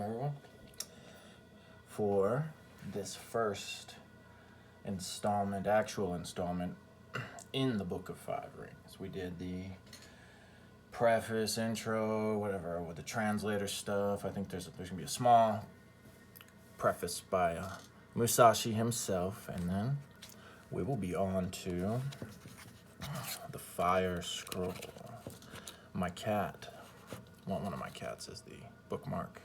welcome everyone for this first actual installment in the Book of Five Rings. We did the preface, intro, whatever, with the translator stuff. I think there's gonna be a small preface by Musashi himself, and then we will be on to the Fire Scroll. My cat, well, one of my cats is the bookmark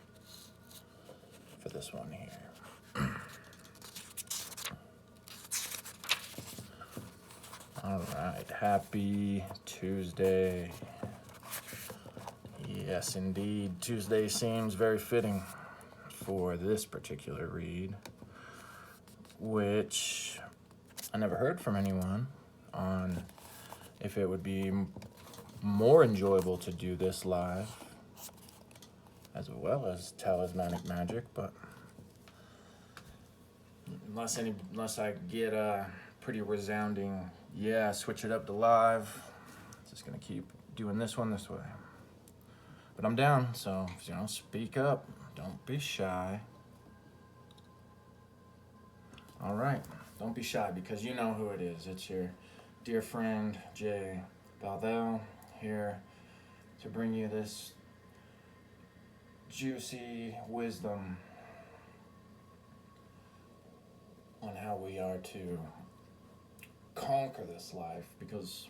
for this one here. All right, happy Tuesday. Yes, indeed, Tuesday seems very fitting for this particular read, which I never heard from anyone on if it would be more enjoyable to do this live as well as talismanic magic, but unless I get a pretty resounding yeah, switch it up to live, just gonna keep doing this one this way. But I'm down, so speak up, don't be shy. All right, don't be shy, because you know who it is. It's your dear friend Jay Baldell here to bring you this juicy wisdom on how we are to conquer this life, because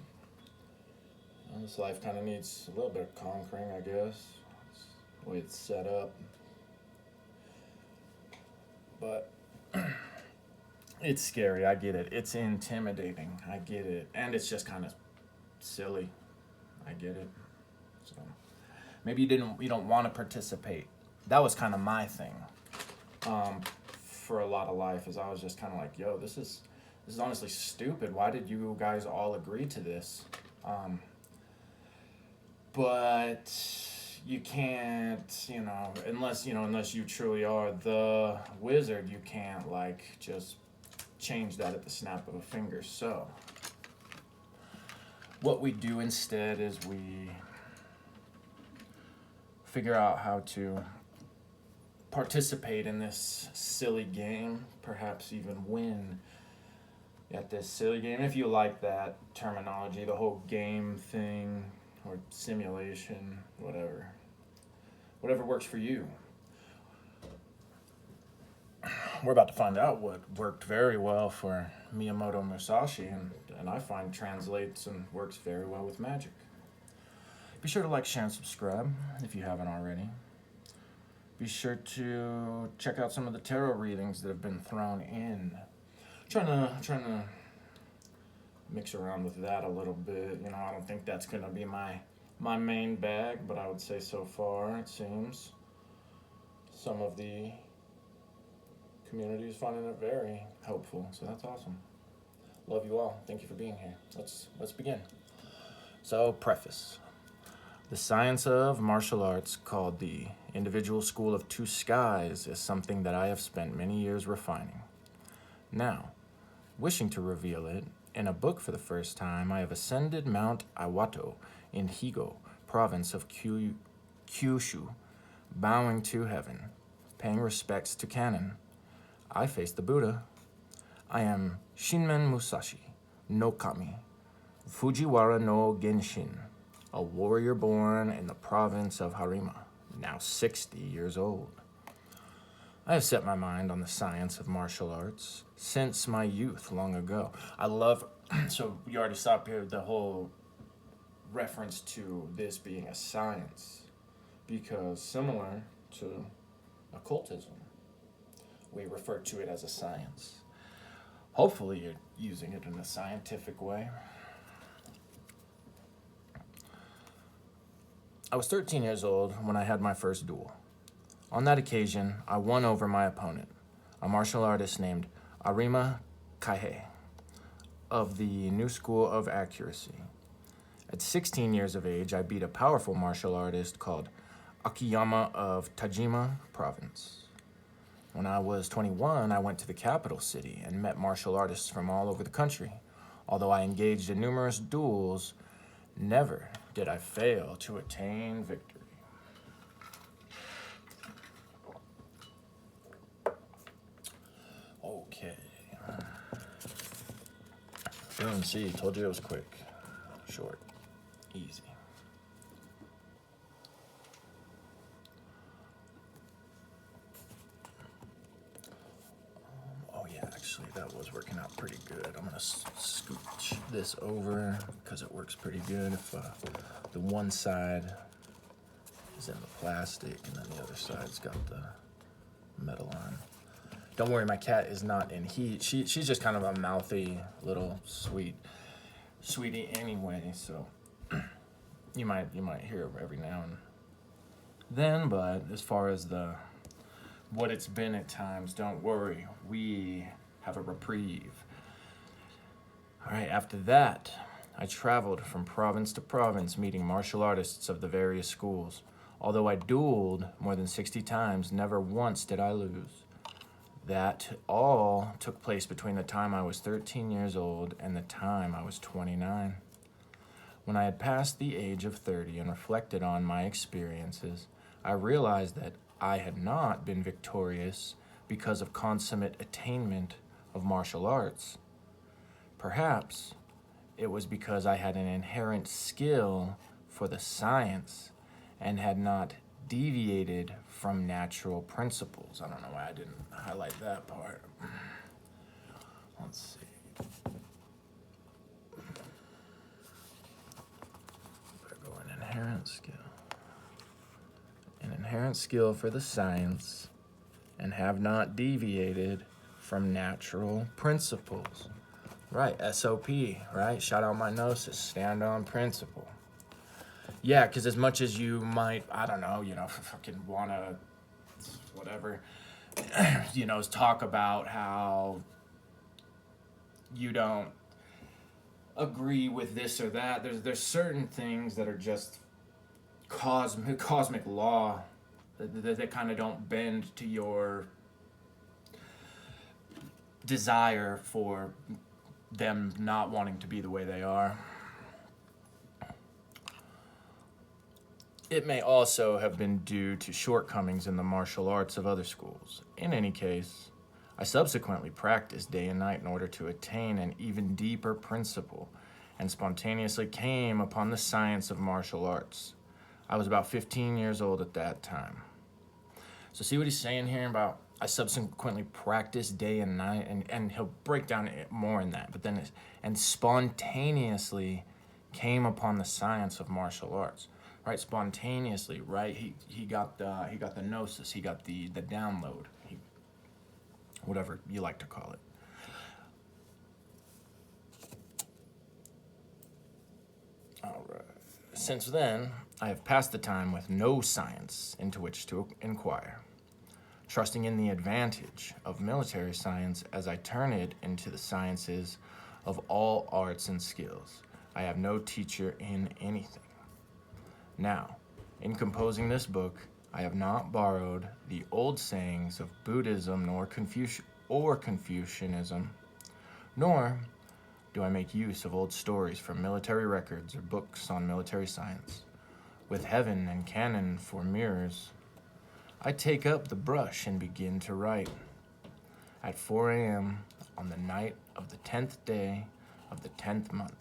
this life kind of needs a little bit of conquering, I guess. It's the way it's set up. But it's scary, I get it. It's intimidating, I get it. And it's just kind of silly, I get it. So maybe you don't want to participate. That was kind of my thing for a lot of life, is I was just kind of like, yo, this is honestly stupid. Why did you guys all agree to this? But you can't, unless you truly are the wizard, you can't just change that at the snap of a finger. So what we do instead is we figure out how to participate in this silly game, perhaps even win at this silly game, if you like that terminology, the whole game thing, or simulation, whatever works for you. We're about to find out what worked very well for Miyamoto Musashi, and I find translates and works very well with magic. Be sure to like, share, and subscribe if you haven't already. Be sure to check out some of the tarot readings that have been thrown in. Trying to mix around with that a little bit. I don't think that's gonna be my main bag, but I would say so far it seems some of the community is finding it very helpful. So that's awesome. Love you all. Thank you for being here. Let's begin. So, preface. The science of martial arts, called the individual school of two skies, is something that I have spent many years refining. Now, wishing to reveal it in a book for the first time, I have ascended Mount Iwato in Higo, province of Kyushu, bowing to heaven, paying respects to canon. I face the Buddha. I am Shinmen Musashi, no Kami, Fujiwara no Genshin, a warrior born in the province of Harima, now 60 years old. I have set my mind on the science of martial arts since my youth long ago. I love, so you already saw here the whole reference to this being a science, because similar to occultism, we refer to it as a science. Hopefully you're using it in a scientific way. I was 13 years old when I had my first duel. On that occasion, I won over my opponent, a martial artist named Arima Kaihei, of the New School of Accuracy. At 16 years of age, I beat a powerful martial artist called Akiyama of Tajima Province. When I was 21, I went to the capital city and met martial artists from all over the country. Although I engaged in numerous duels, never did I fail to attain victory. Boom, see, told you it was quick. Short. Easy. Oh yeah, actually that was working out pretty good. I'm gonna scooch this over because it works pretty good if the one side is in the plastic and then the other side's got the metal on. Don't worry, my cat is not in heat. She's just kind of a mouthy little sweetie anyway, so you might hear her every now and then, but as far as what it's been at times, don't worry, we have a reprieve. All right, after that, I traveled from province to province meeting martial artists of the various schools. Although I dueled more than 60 times, never once did I lose. That all took place between the time I was 13 years old and the time I was 29. When I had passed the age of 30 and reflected on my experiences, I realized that I had not been victorious because of consummate attainment of martial arts. Perhaps it was because I had an inherent skill for the science and had not deviated from natural principles. I don't know why I didn't highlight that part. Let's see. Better go an inherent skill. An inherent skill for the science and have not deviated from natural principles. Right, SOP, right? Shout out my gnosis, stand on principle. Yeah, because as much as you might, I don't know, fucking want to, whatever, talk about how you don't agree with this or that, there's certain things that are just cosmic law that kind of don't bend to your desire for them not wanting to be the way they are. It may also have been due to shortcomings in the martial arts of other schools. In any case, I subsequently practiced day and night in order to attain an even deeper principle and spontaneously came upon the science of martial arts. I was about 15 years old at that time. So see what he's saying here about I subsequently practiced day and night, and he'll break down it more in that, but then and spontaneously came upon the science of martial arts. Right, spontaneously, right? He got the gnosis, he got the download, whatever you like to call it. All right. Since then, I have passed the time with no science into which to inquire, trusting in the advantage of military science as I turn it into the sciences of all arts and skills. I have no teacher in anything. Now, in composing this book, I have not borrowed the old sayings of Buddhism nor Confucianism, nor do I make use of old stories from military records or books on military science. With heaven and cannon for mirrors, I take up the brush and begin to write. At 4 a.m. on the night of the 10th day of the 10th month,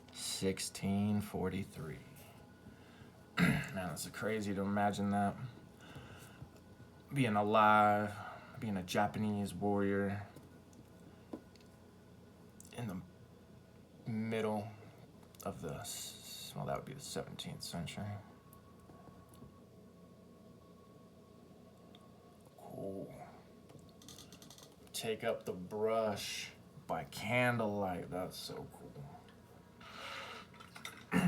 1643. Man, it's crazy to imagine that. Being alive, being a Japanese warrior in the middle of that would be the 17th century. Cool. Take up the brush by candlelight. That's so cool.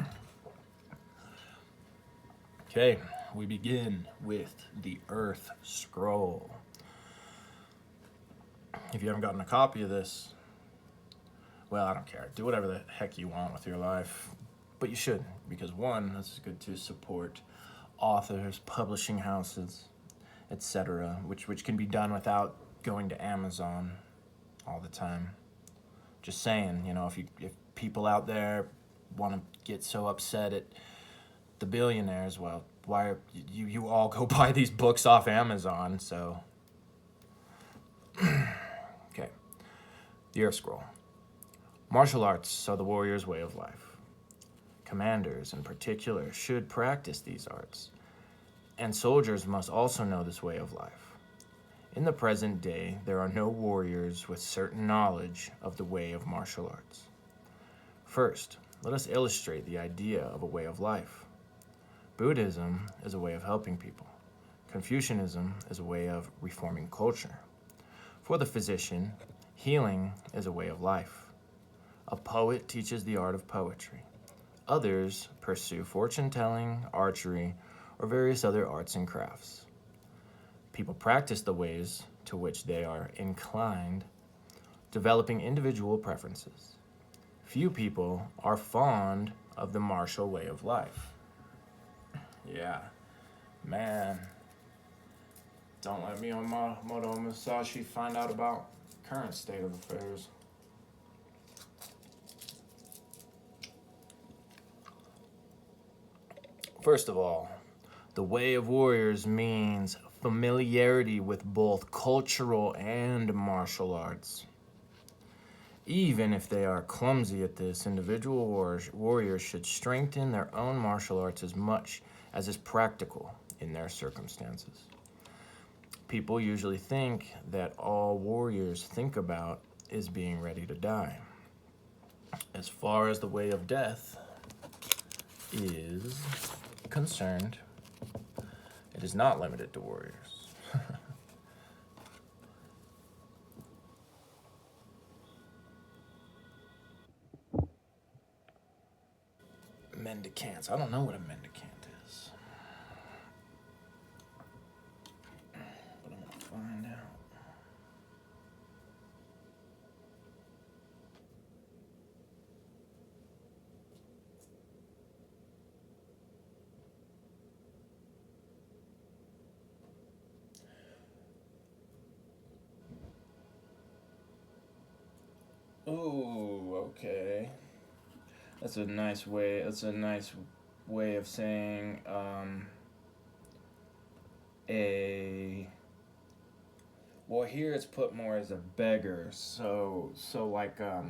Okay, we begin with the Earth Scroll. If you haven't gotten a copy of this, well, I don't care. Do whatever the heck you want with your life. But you should, because one, it's good to support authors, publishing houses, etc., which can be done without going to Amazon all the time. Just saying, if people out there want to get so upset at the billionaires, well, why are you all go buy these books off Amazon? So okay, the Earth Scroll. Martial arts are the warrior's way of life. Commanders, in particular, should practice these arts, and soldiers must also know this way of life. In the present day, there are no warriors with certain knowledge of the way of martial arts. First, let us illustrate the idea of a way of life. Buddhism is a way of helping people. Confucianism is a way of reforming culture. For the physician, healing is a way of life. A poet teaches the art of poetry. Others pursue fortune-telling, archery, or various other arts and crafts. People practice the ways to which they are inclined, developing individual preferences. Few people are fond of the martial way of life. Yeah, man. Don't let Miyamoto Musashi find out about current state of affairs. First of all, the way of warriors means familiarity with both cultural and martial arts. Even if they are clumsy at this, individual warriors should strengthen their own martial arts as much as is practical in their circumstances. People usually think that all warriors think about is being ready to die. As far as the way of death is concerned, it is not limited to warriors. Mendicants. I don't know what a mendicant is, but I'm gonna find out. Ooh, okay. That's a nice way. That's a nice way of saying a. Well, here it's put more as a beggar. So like a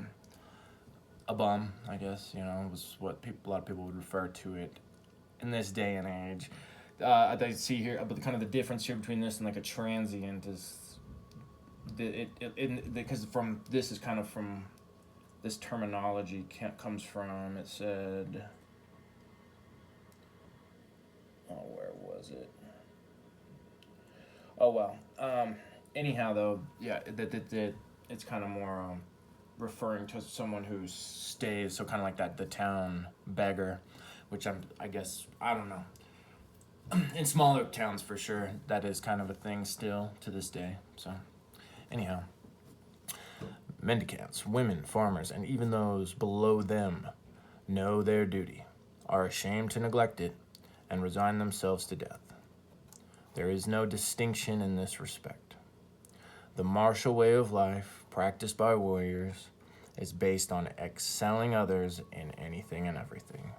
bum, I guess. You know, was what a lot of people would refer to it in this day and age. I see here, but kind of the difference here between this and like a transient is because from this is kind of from this terminology comes from, it said, oh, where was it? Oh, well. Anyhow, though, yeah, it's kind of more referring to someone who stays, so kind of like that, the town beggar, which I guess, I don't know. In smaller towns, for sure, that is kind of a thing still to this day, so, anyhow. Mendicants, women, farmers, and even those below them know their duty, are ashamed to neglect it, and resign themselves to death. There is no distinction in this respect. The martial way of life practiced by warriors is based on excelling others in anything and everything.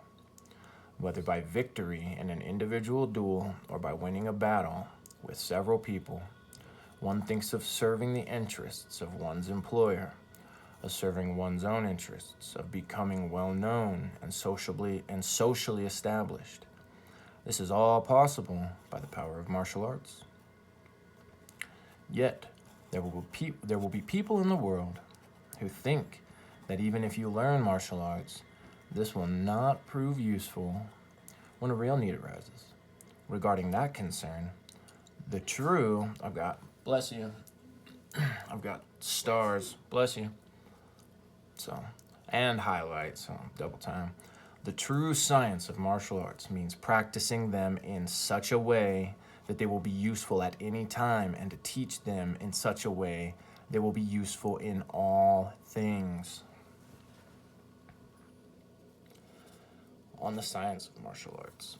Whether by victory in an individual duel or by winning a battle with several people, one thinks of serving the interests of one's employer, of serving one's own interests, of becoming well-known and socially established. This is all possible by the power of martial arts. Yet, there will be people in the world who think that even if you learn martial arts, this will not prove useful when a real need arises. Regarding that concern, the true, bless you, I've got stars, bless you, so, and highlights, so double time. The true science of martial arts means practicing them in such a way that they will be useful at any time, and to teach them in such a way they will be useful in all things. On the science of martial arts.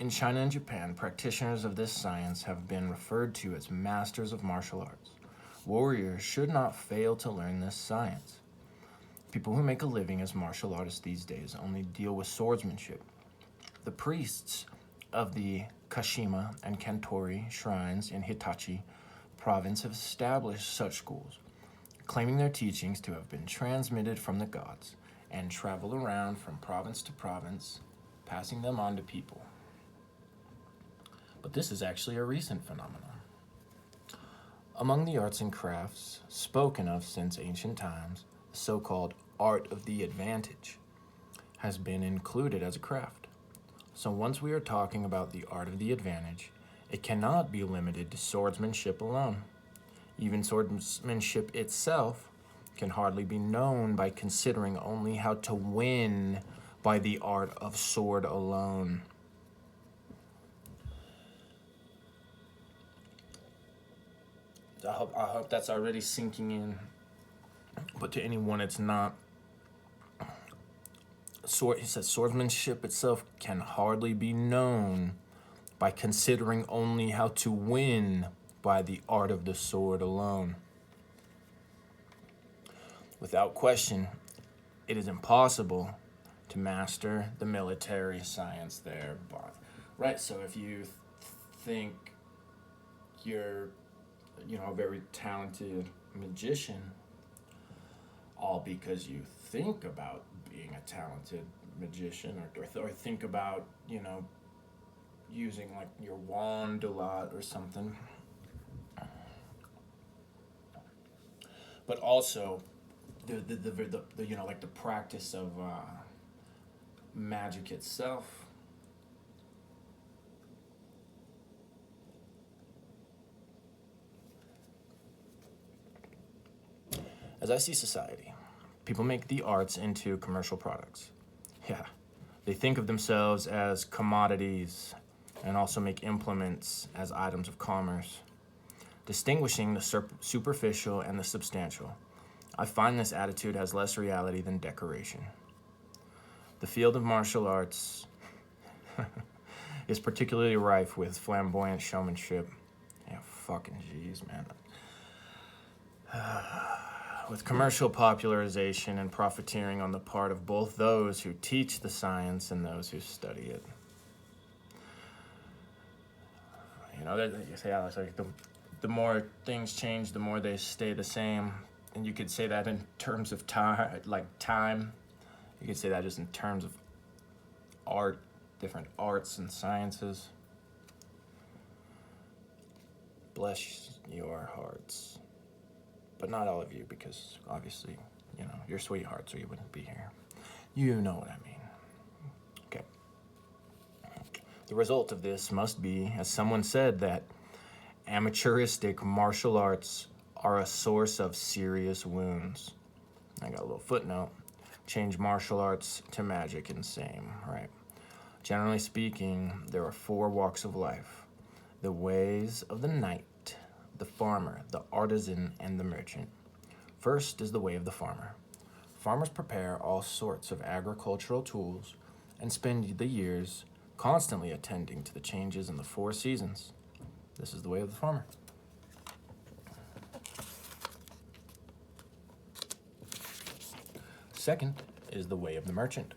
In China and Japan, practitioners of this science have been referred to as masters of martial arts. Warriors should not fail to learn this science. People who make a living as martial artists these days only deal with swordsmanship. The priests of the Kashima and Kantori shrines in Hitachi province have established such schools. claiming their teachings to have been transmitted from the gods and travel around from province to province, passing them on to people. But this is actually a recent phenomenon. Among the arts and crafts spoken of since ancient times, the so-called art of the advantage has been included as a craft. So once we are talking about the art of the advantage, it cannot be limited to swordsmanship alone. Even swordsmanship itself can hardly be known by considering only how to win by the art of sword alone. I hope that's already sinking in. But to anyone it's not, he says swordsmanship itself can hardly be known by considering only how to win by the art of the sword alone. Without question, it is impossible to master the military science thereby. Right, so if you think you're, a very talented magician, all because you think about being a talented magician, or think about, using like your wand a lot or something. But also, the practice of magic itself. As I see society, people make the arts into commercial products. Yeah, they think of themselves as commodities and also make implements as items of commerce, distinguishing the superficial and the substantial. I find this attitude has less reality than decoration. The field of martial arts is particularly rife with flamboyant showmanship. Yeah, fucking jeez, man. With commercial popularization and profiteering on the part of both those who teach the science and those who study it. It's like the more things change, the more they stay the same. And you could say that in terms of time. You could say that just in terms of art, different arts and sciences. Bless your hearts. But not all of you, because obviously, you're sweethearts or you wouldn't be here. You know what I mean. Okay. The result of this must be, as someone said, that amateuristic martial arts are a source of serious wounds. I got a little footnote. Change martial arts to magic and same, right? Generally speaking, there are 4 walks of life. The ways of the knight, the farmer, the artisan, and the merchant. First is the way of the farmer. Farmers prepare all sorts of agricultural tools and spend the years constantly attending to the changes in the 4 seasons. This is the way of the farmer. Second is the way of the merchant.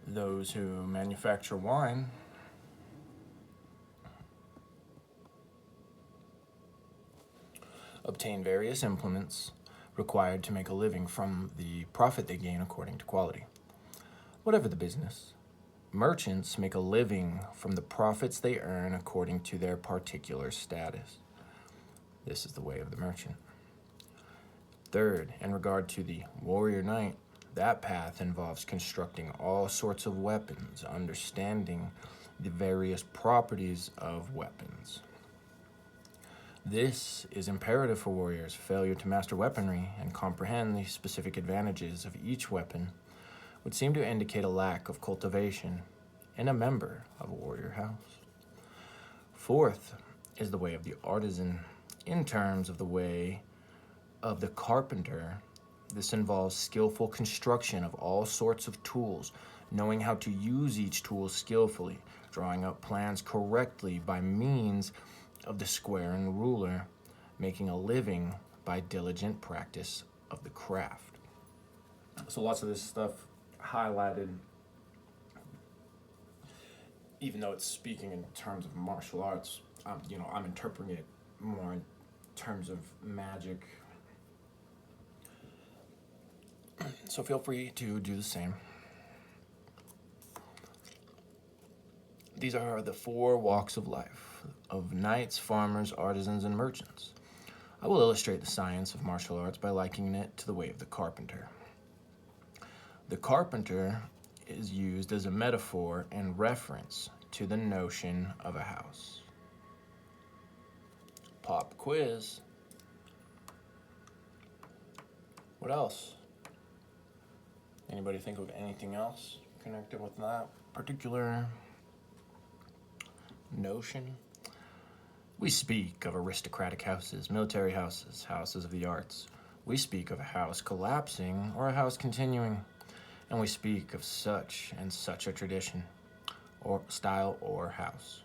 Those who manufacture wine obtain various implements required to make a living from the profit they gain according to quality. Whatever the business, merchants make a living from the profits they earn according to their particular status. This is the way of the merchant. Third, in regard to the warrior knight, that path involves constructing all sorts of weapons, understanding the various properties of weapons. This is imperative for warriors. Failure to master weaponry and comprehend the specific advantages of each weapon would seem to indicate a lack of cultivation in a member of a warrior house. Fourth is the way of the artisan. In terms of the way of the carpenter, this involves skillful construction of all sorts of tools, knowing how to use each tool skillfully, drawing up plans correctly by means of the square and ruler, making a living by diligent practice of the craft. So lots of this stuff highlighted, even though it's speaking in terms of martial arts, I'm interpreting it more in terms of magic So feel free to do the same. These are the 4 walks of life of knights, farmers, artisans, and merchants. I will illustrate the science of martial arts by likening it to the way of the carpenter. The carpenter is used as a metaphor in reference to the notion of a house. Pop quiz. What else? Anybody think of anything else connected with that particular notion? We speak of aristocratic houses, military houses, houses of the arts. We speak of a house collapsing or a house continuing. And we speak of such and such a tradition, or style, or house.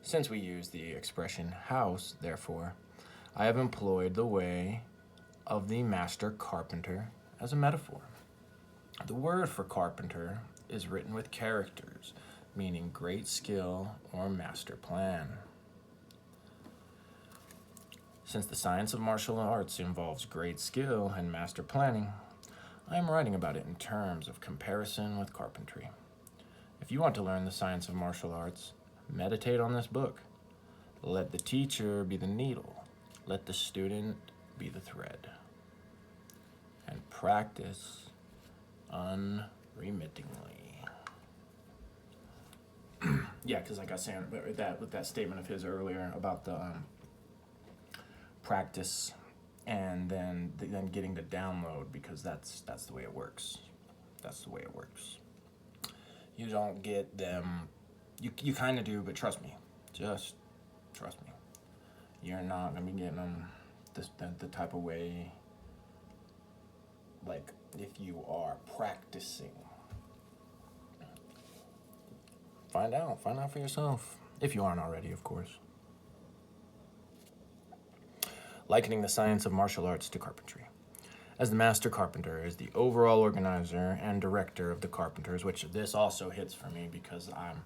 Since we use the expression house, therefore, I have employed the way of the master carpenter as a metaphor. The word for carpenter is written with characters, meaning great skill or master plan. Since the science of martial arts involves great skill and master planning, I am writing about it in terms of comparison with carpentry. If you want to learn the science of martial arts, meditate on this book. Let the teacher be the needle. Let the student be the thread. And practice unremittingly. Yeah, because like I was saying with that statement of his earlier about the practice and then getting the download, because that's the way it works. That's the way it works. You don't get them. You kind of do, but trust me. Just trust me. You're not gonna be getting them the type of way like if you are practicing. Find out for yourself, if you aren't already, of course. Likening the science of martial arts to carpentry. As the master carpenter is the overall organizer and director of the carpenters, which this also hits for me because I'm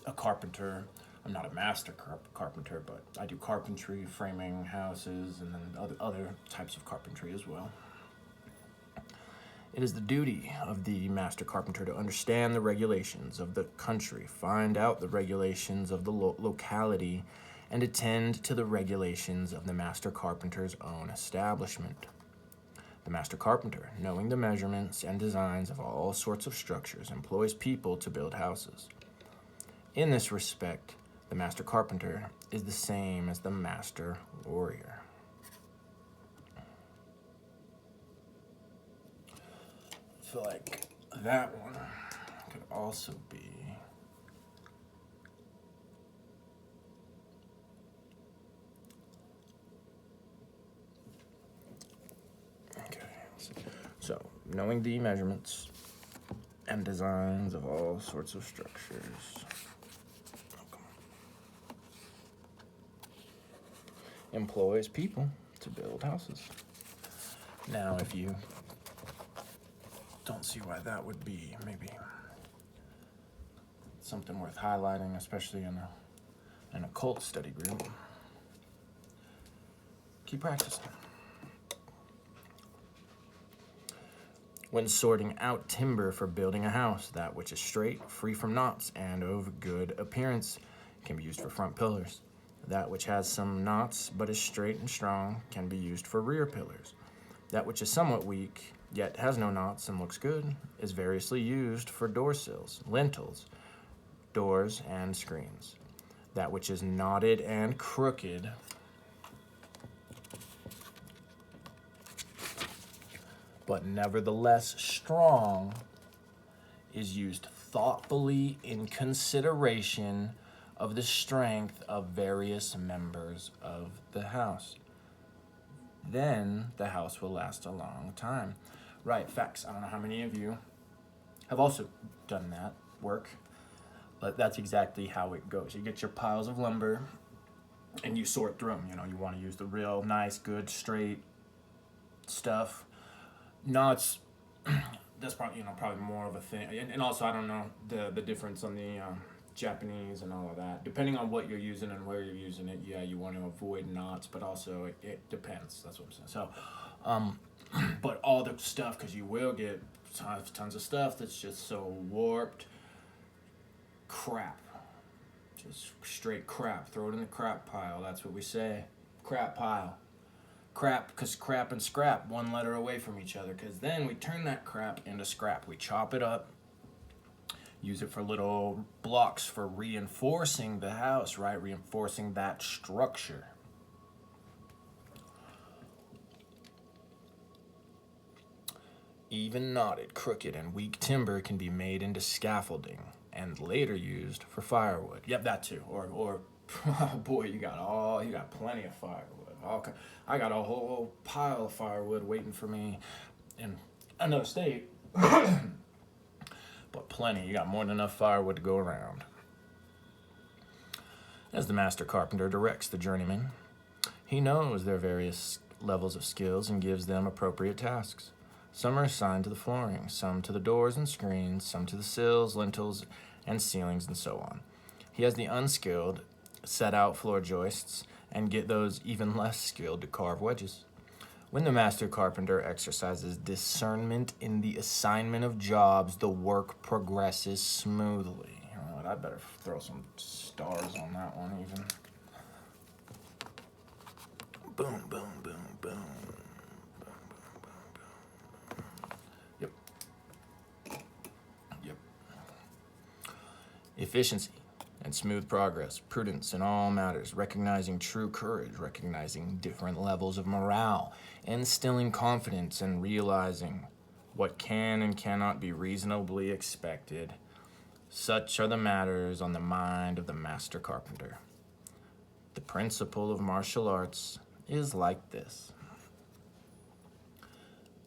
a carpenter. I'm not a master carpenter, but I do carpentry, framing houses, and then other types of carpentry as well. It is the duty of the master carpenter to understand the regulations of the country, find out the regulations of the locality, and attend to the regulations of the master carpenter's own establishment. The master carpenter, knowing the measurements and designs of all sorts of structures, employs people to build houses. In this respect, the master carpenter is the same as the master warrior. I feel like that one could also be so, knowing the measurements and designs of all sorts of structures. Employs people to build houses. Now, if you don't see why that would be maybe something worth highlighting, especially in an occult study group, keep practicing. When sorting out timber for building a house, that which is straight, free from knots, and of good appearance can be used for front pillars. That which has some knots but is straight and strong can be used for rear pillars. That which is somewhat weak, yet has no knots and looks good, is variously used for door sills, lintels, doors, and screens. That which is knotted and crooked but nevertheless strong is used thoughtfully in consideration of the strength of various members of the house. Then the house will last a long time. Right, facts. I don't know how many of you have also done that work, but that's exactly how it goes. You get your piles of lumber and you sort through them. You know, you want to use the real nice, good, straight stuff. Knots, that's probably more of a thing. And also, I don't know the difference on the Japanese and all of that. Depending on what you're using and where you're using it, yeah, you want to avoid knots, but also it depends. That's what I'm saying. So, But all the stuff, because you will get tons of stuff that's just so warped. Crap. Just straight crap. Throw it in the crap pile. That's what we say. Crap pile. Crap, because crap and scrap, one letter away from each other. Because then we turn that crap into scrap. We chop it up. Use it for little blocks for reinforcing the house, right? Reinforcing that structure. Even knotted, crooked, and weak timber can be made into scaffolding and later used for firewood. Yep, that too. Or oh boy, you got plenty of firewood. I got a whole pile of firewood waiting for me in another state. But plenty. You got more than enough firewood to go around. As the master carpenter directs the journeyman, he knows their various levels of skills and gives them appropriate tasks. Some are assigned to the flooring, some to the doors and screens, some to the sills, lintels, and ceilings, and so on. He has the unskilled set out floor joists and get those even less skilled to carve wedges. When the master carpenter exercises discernment in the assignment of jobs, the work progresses smoothly. You know what? I better throw some stars on that one even. Boom, boom, boom, boom. Efficiency and smooth progress, prudence in all matters, recognizing true courage, recognizing different levels of morale, instilling confidence and realizing what can and cannot be reasonably expected. Such are the matters on the mind of the master carpenter. The principle of martial arts is like this.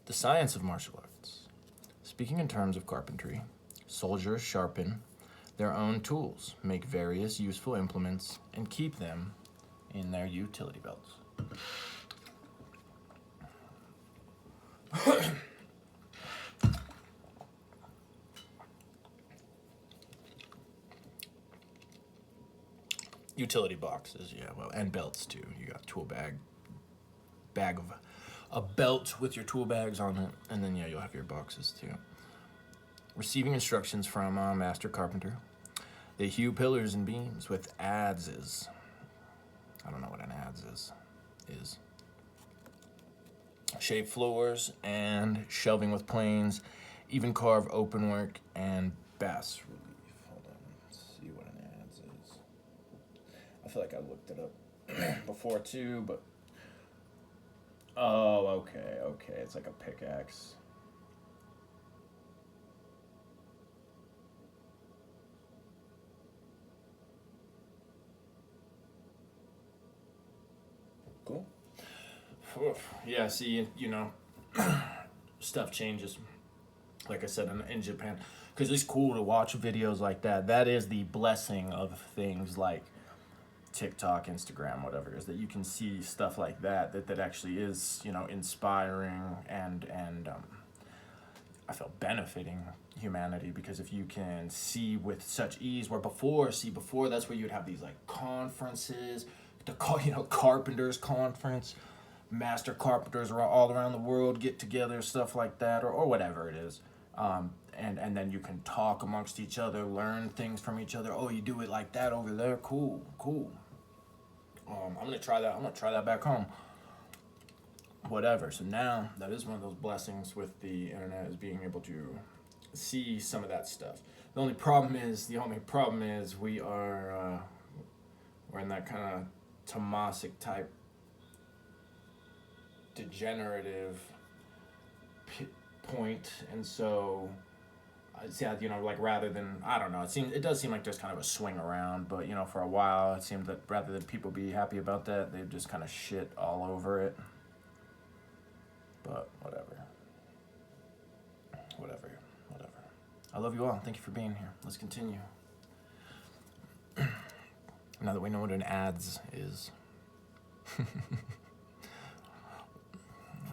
The science of martial arts. Speaking in terms of carpentry, soldiers sharpen their own tools, make various useful implements, and keep them in their utility belts. Utility boxes, yeah, well, and belts too. You got tool bag of a belt with your tool bags on it, and then you'll have your boxes too. Receiving instructions from a master carpenter. They hew pillars and beams with adzes. I don't know what an adze is. Shape floors and shelving with planes, even carve openwork and bas relief. Hold on, let's see what an adze is. I feel like I looked it up before too, but oh, okay, it's like a pickaxe. Cool. Yeah, see, stuff changes. Like I said, in Japan, because it's cool to watch videos like that. That is the blessing of things like TikTok, Instagram, whatever, is that you can see stuff like that actually is, inspiring and I feel benefiting humanity, because if you can see with such ease, where before that's where you'd have these like conferences, carpenters conference, master carpenters all around the world get together, stuff like that, or whatever it is, and then you can talk amongst each other, learn things from each other. Oh, you do it like that over there, cool. I'm gonna try that back home, whatever. So now that is one of those blessings with the internet, is being able to see some of that stuff. The only problem is we are we're in that kind of Tomasic type degenerative point, and so like rather than, I don't know, it does seem like there's kind of a swing around, but for a while it seemed that rather than people be happy about that, they've just kind of shit all over it. But whatever. I love you all. Thank you for being here. Let's continue. Now that we know what an adze is,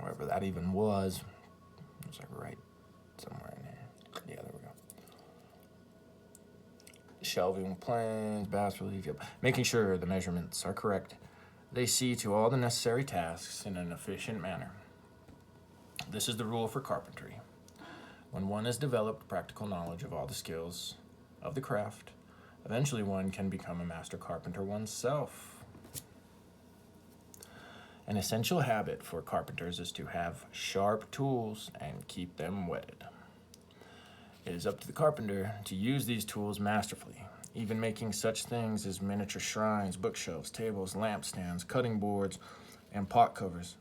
wherever that even was, it's like right somewhere in here. Yeah, there we go. Shelving plans, bas relief, yep. Making sure the measurements are correct. They see to all the necessary tasks in an efficient manner. This is the rule for carpentry. When one has developed practical knowledge of all the skills of the craft, eventually one can become a master carpenter oneself. An essential habit for carpenters is to have sharp tools and keep them whetted. It is up to the carpenter to use these tools masterfully, even making such things as miniature shrines, bookshelves, tables, lampstands, cutting boards, and pot covers.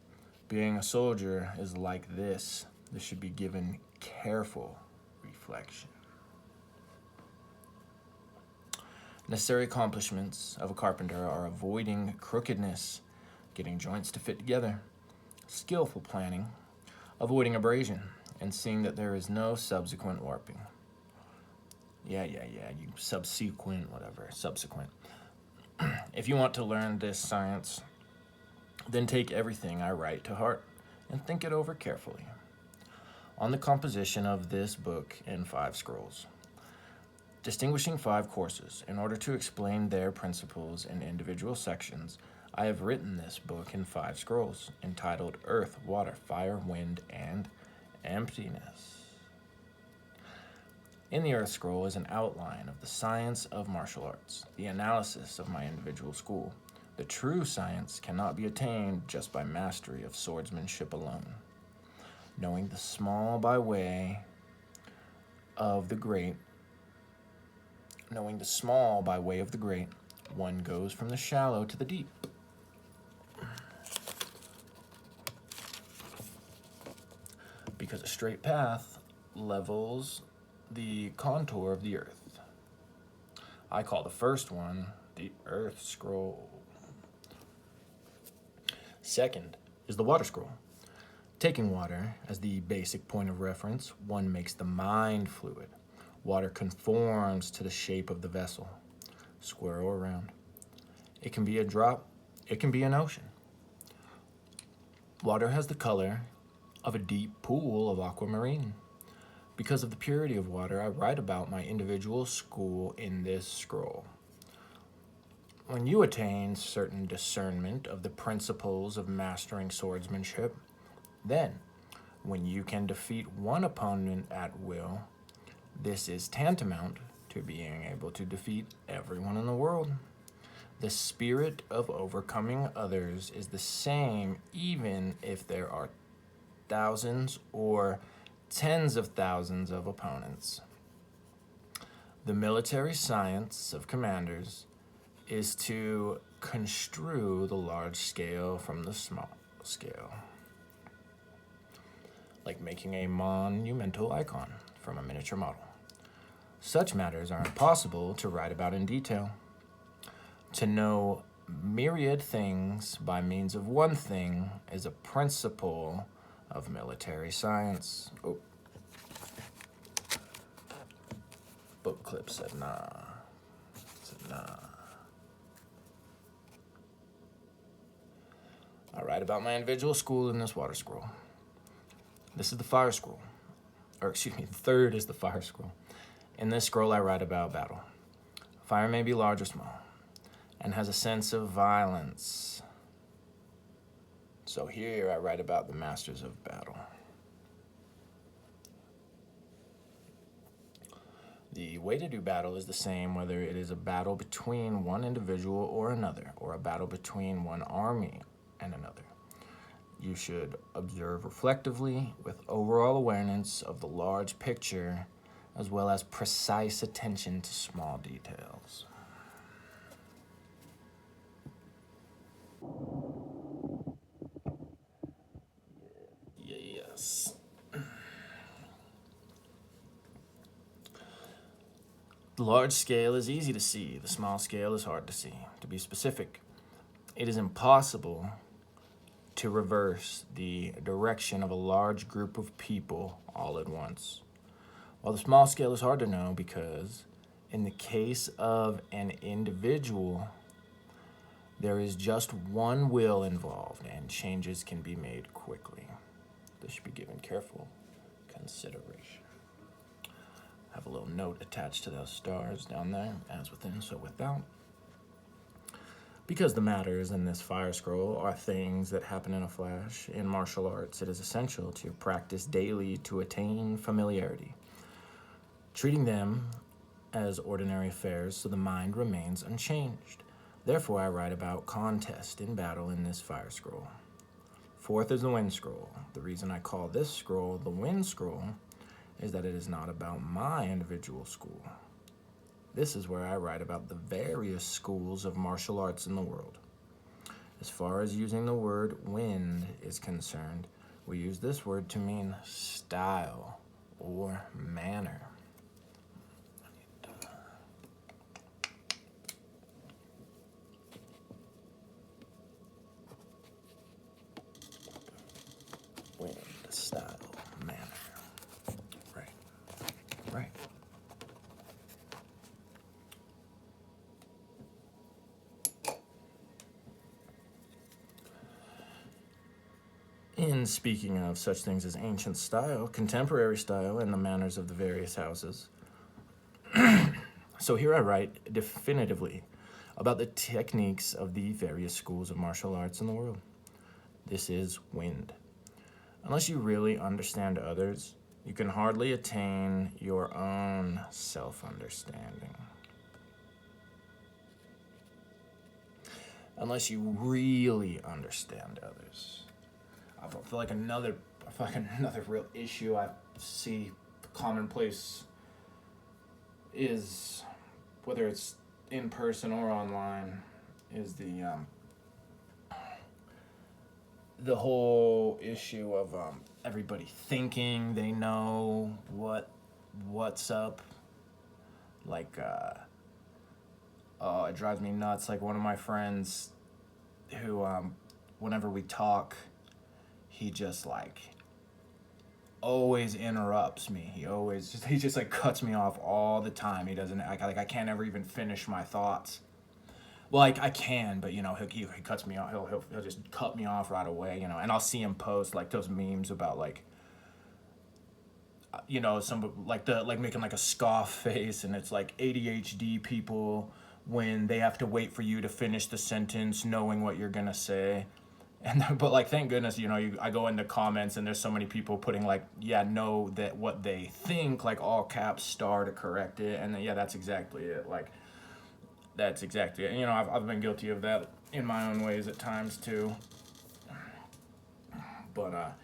Being a soldier is like this. This should be given careful reflection. Necessary accomplishments of a carpenter are avoiding crookedness, getting joints to fit together, skillful planning, avoiding abrasion, and seeing that there is no subsequent warping. You subsequent. If you want to learn this science, then take everything I write to heart and think it over carefully. On the composition of this book in 5 scrolls, distinguishing 5 courses in order to explain their principles in individual sections, I have written this book in 5 scrolls entitled Earth, Water, Fire, Wind, and Emptiness. In the Earth Scroll is an outline of the science of martial arts, the analysis of my individual school. The true science cannot be attained just by mastery of swordsmanship alone. Knowing the small by way of the great, one goes from the shallow to the deep. Because a straight path levels the contour of the earth. I call the first one the Earth Scroll. Second is the Water Scroll. Taking water as the basic point of reference, one makes the mind fluid. Water conforms to the shape of the vessel, square or round. It can be a drop, it can be an ocean. Water has the color of a deep pool of aquamarine. Because of the purity of water, I write about my individual school in this scroll. When you attain certain discernment of the principles of mastering swordsmanship, then, when you can defeat one opponent at will, this is tantamount to being able to defeat everyone in the world. The spirit of overcoming others is the same even if there are thousands or tens of thousands of opponents. The military science of commanders is to construe the large scale from the small scale, like making a monumental icon from a miniature model. Such matters are impossible to write about in detail. To know myriad things by means of one thing is a principle of military science. Oh. Book clip said nah. I write about my individual school in this water scroll. This is the fire scroll. The third is the fire scroll. In this scroll, I write about battle. Fire may be large or small, and has a sense of violence. So here I write about the masters of battle. The way to do battle is the same whether it is a battle between one individual or another, or a battle between one army and another. You should observe reflectively with overall awareness of the large picture, as well as precise attention to small details. Yes. The large scale is easy to see. The small scale is hard to see. To be specific, it is impossible to reverse the direction of a large group of people all at once. While the small scale is hard to know because, in the case of an individual, there is just one will involved and changes can be made quickly. This should be given careful consideration. I have a little note attached to those stars down there, as within, so without. Because the matters in this fire scroll are things that happen in a flash, in martial arts it is essential to practice daily to attain familiarity, treating them as ordinary affairs so the mind remains unchanged. Therefore, I write about contest in battle in this fire scroll. Fourth is the wind scroll. The reason I call this scroll the wind scroll is that it is not about my individual school. This is where I write about the various schools of martial arts in the world. As far as using the word wind is concerned, we use this word to mean style or manner. Wind, style, manner. Right. Right. In speaking of such things as ancient style, contemporary style, and the manners of the various houses. So here I write definitively about the techniques of the various schools of martial arts in the world. This is wind. Unless you really understand others, you can hardly attain your own self-understanding. Unless you really understand others. I feel like another real issue I see commonplace is, whether it's in person or online, is the whole issue of everybody thinking they know what's up. Like, oh, it drives me nuts. Like one of my friends who, whenever we talk, he just like always interrupts me. He just like cuts me off all the time. He doesn't, I can't ever even finish my thoughts. Well, I can, but you know, he cuts me off. He'll just cut me off right away, you know. And I'll see him post like those memes about like, you know, some like making like a scoff face, and it's like ADHD people when they have to wait for you to finish the sentence, knowing what you're gonna say. And but like, thank goodness, you know, I go into comments and there's so many people putting like, yeah, know that what they think, like all caps star to correct it, and then, yeah, that's exactly it. Like. That's exactly it. And, you know, I've been guilty of that in my own ways at times too. But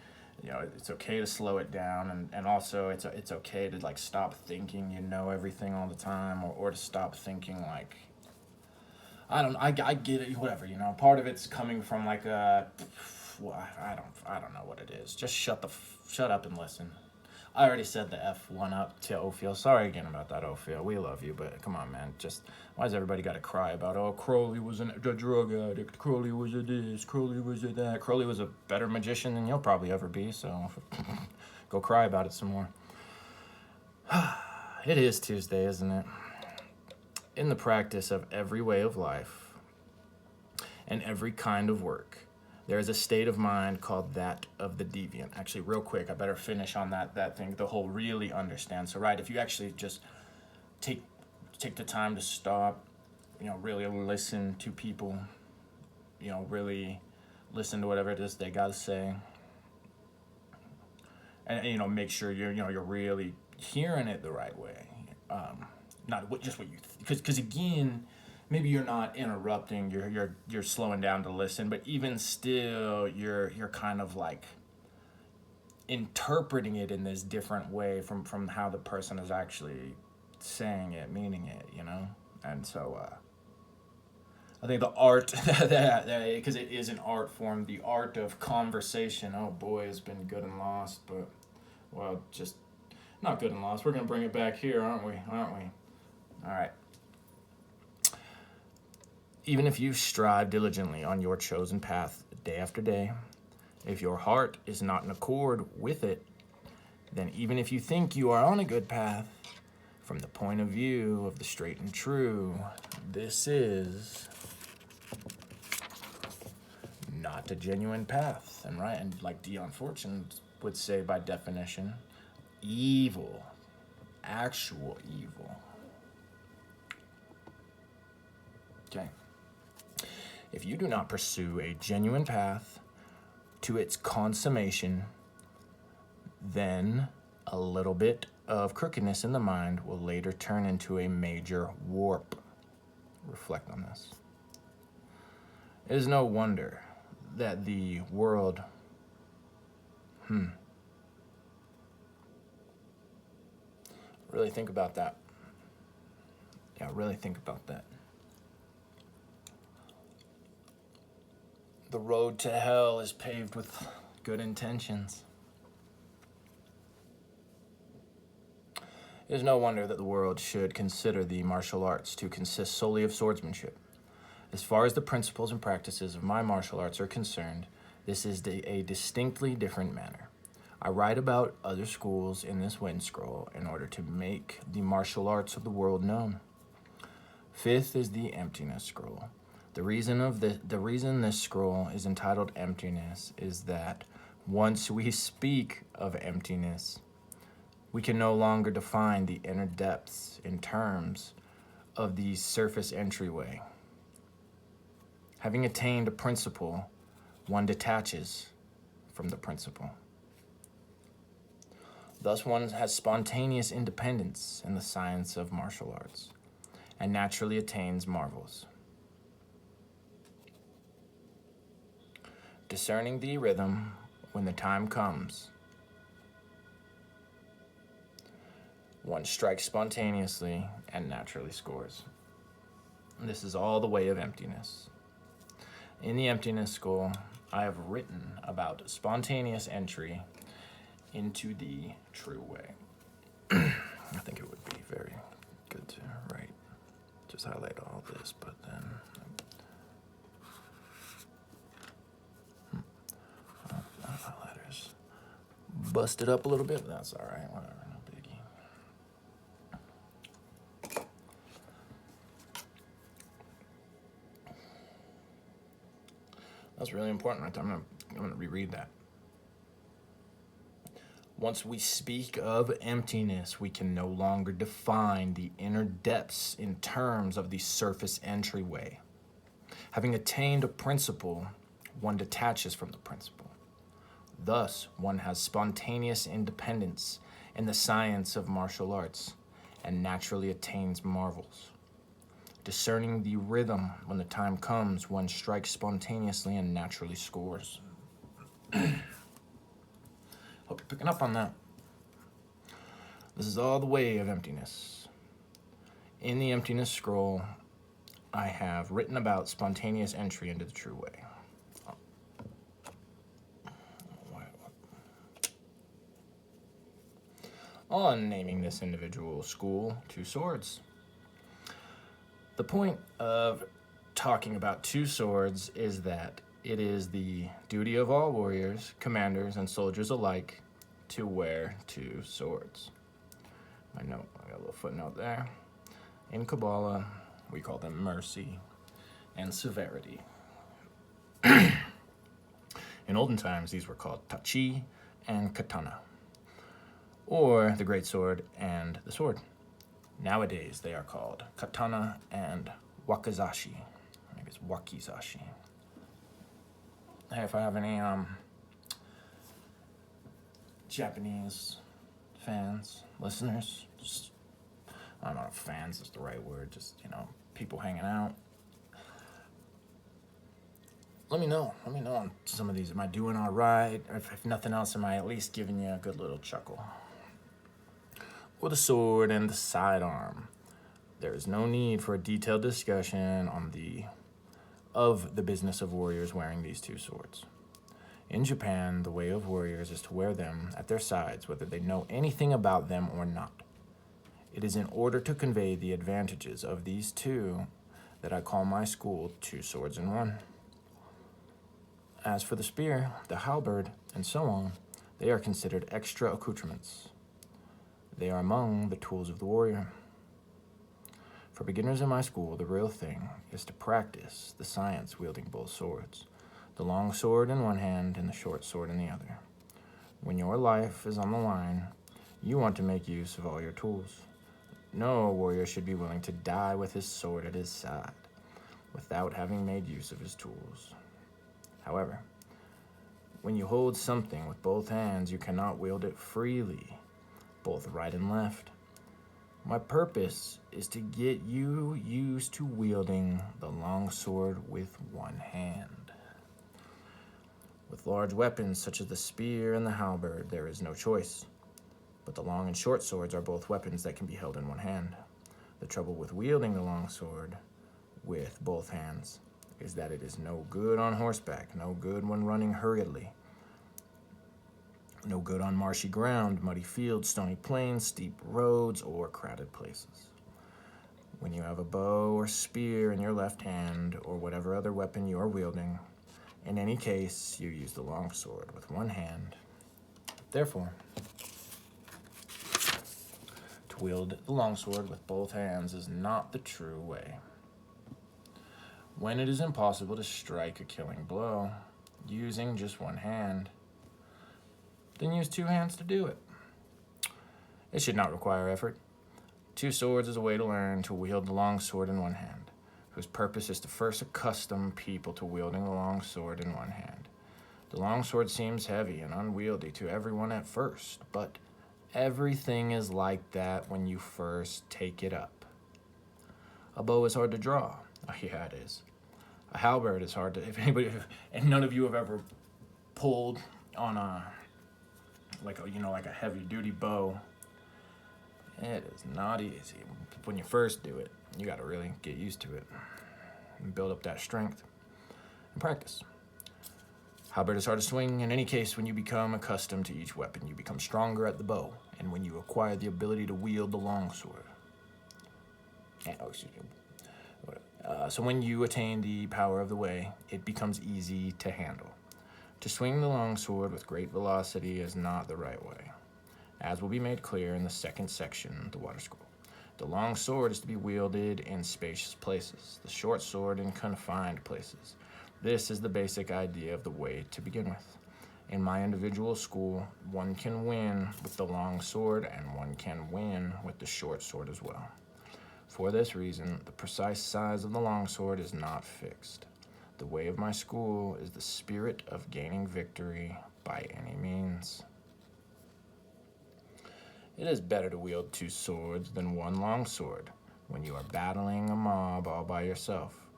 you know, it's okay to slow it down, and also it's okay to like stop thinking you know everything all the time, or to stop thinking like, I get it, whatever, you know. Part of it's coming from like I don't know what it is. Just shut up and listen. I already said the F1 up to Ophiel. Sorry again about that, Ophiel. We love you, but come on, man. Just, why does everybody got to cry about, oh, Crowley was a drug addict, Crowley was a this, Crowley was a that. Crowley was a better magician than you'll probably ever be, so go cry about it some more. It is Tuesday, isn't it? In the practice of every way of life and every kind of work, there is a state of mind called that of the deviant. Actually, real quick, I better finish on that thing, the whole really understand. So, right, if you actually just take the time to stop, you know, really listen to people, you know, really listen to whatever it is they got to say, and you know, make sure you're really hearing it the right way, not just what you, because again, maybe you're not interrupting, you're slowing down to listen, but even still, you're kind of like interpreting it in this different way from how the person is actually saying it, meaning it, you know. And so I think the art, because it is an art form, the art of conversation, oh boy, has been good and lost, but, well, just not good and lost. We're gonna bring it back here, aren't we? All right. Even if you strive diligently on your chosen path day after day, if your heart is not in accord with it, then even if you think you are on a good path, from the point of view of the straight and true, this is not a genuine path. And right, and like Dion Fortune would say, by definition, evil, actual evil. Okay. If you do not pursue a genuine path to its consummation, then a little bit of crookedness in the mind will later turn into a major warp. Reflect on this. It is no wonder that the world, really think about that. Yeah, really think about that. The road to hell is paved with good intentions. It is no wonder that the world should consider the martial arts to consist solely of swordsmanship. As far as the principles and practices of my martial arts are concerned, this is a distinctly different matter. I write about other schools in this wind scroll in order to make the martial arts of the world known. Fifth is the emptiness scroll. The reason this scroll is entitled Emptiness is that once we speak of emptiness, we can no longer define the inner depths in terms of the surface entryway. Having attained a principle, one detaches from the principle. Thus one has spontaneous independence in the science of martial arts and naturally attains marvels. Discerning the rhythm when the time comes, one strikes spontaneously and naturally scores. This is all the way of emptiness. In the emptiness school, I have written about spontaneous entry into the true way. I think it would be very good to write, just highlight all this, but then highlighters busted up a little bit, but that's all right, whatever, no biggie. That's really important right there. I'm gonna reread that. Once we speak of emptiness, we can no longer define the inner depths in terms of the surface entryway. Having attained a principle, one detaches from the principle. Thus, one has spontaneous independence in the science of martial arts and naturally attains marvels. Discerning the rhythm when the time comes, one strikes spontaneously and naturally scores. Hope you're picking up on that. This is all the way of emptiness. In the emptiness scroll, I have written about spontaneous entry into the true way. On naming this individual school Two Swords. The point of talking about two swords is that it is the duty of all warriors, commanders, and soldiers alike to wear two swords. I got a little footnote there. In Kabbalah, we call them mercy and severity. In olden times, these were called tachi and katana, or the great sword and the sword. Nowadays, they are called katana and wakizashi. Maybe it's wakizashi. Hey, if I have any Japanese fans, listeners, just, I don't know if fans is the right word, just, people hanging out. Let me know on some of these. Am I doing all right? Or if nothing else, am I at least giving you a good little chuckle? With the sword and the sidearm, there is no need for a detailed discussion of the business of warriors wearing these two swords. In Japan, the way of warriors is to wear them at their sides, whether they know anything about them or not. It is in order to convey the advantages of these two that I call my school Two Swords in One. As for the spear, the halberd, and so on, they are considered extra accoutrements. They are among the tools of the warrior. For beginners in my school, the real thing is to practice the science wielding both swords, the long sword in one hand and the short sword in the other. When your life is on the line, you want to make use of all your tools. No warrior should be willing to die with his sword at his side. without having made use of his tools. However, when you hold something with both hands, you cannot wield it freely, both right and left. My purpose is to get you used to wielding the longsword with one hand. With large weapons such as the spear and the halberd, there is no choice. But the long and short swords are both weapons that can be held in one hand. The trouble with wielding the longsword with both hands is that it is no good on horseback, no good when running hurriedly, no good on marshy ground, muddy fields, stony plains, steep roads, or crowded places. When you have a bow or spear in your left hand, or whatever other weapon you are wielding, in any case, you use the longsword with one hand. Therefore, to wield the longsword with both hands is not the true way. When it is impossible to strike a killing blow using just one hand, then use two hands to do it. It should not require effort. Two swords is a way to learn to wield the longsword in one hand, whose purpose is to first accustom people to wielding the longsword in one hand. The longsword seems heavy and unwieldy to everyone at first, but everything is like that when you first take it up. A bow is hard to draw. Oh, yeah, it is. A halberd is hard to, if anybody, and none of you have ever pulled on like a heavy duty bow. It is not easy. When you first do it, you got to really get used to it and build up that strength and practice. Halberd is hard to swing. In any case, when you become accustomed to each weapon, you become stronger at the bow, and when you acquire the ability to wield the longsword. So when you attain the power of the way, it becomes easy to handle. To swing the longsword with great velocity is not the right way, as will be made clear in the second section, the Water Scroll. The long sword is to be wielded in spacious places, the short sword in confined places. This is the basic idea of the way to begin with. In my individual school, one can win with the long sword and one can win with the short sword as well. For this reason, the precise size of the longsword is not fixed. The way of my school is the spirit of gaining victory by any means. It is better to wield two swords than one longsword when you are battling a mob all by yourself.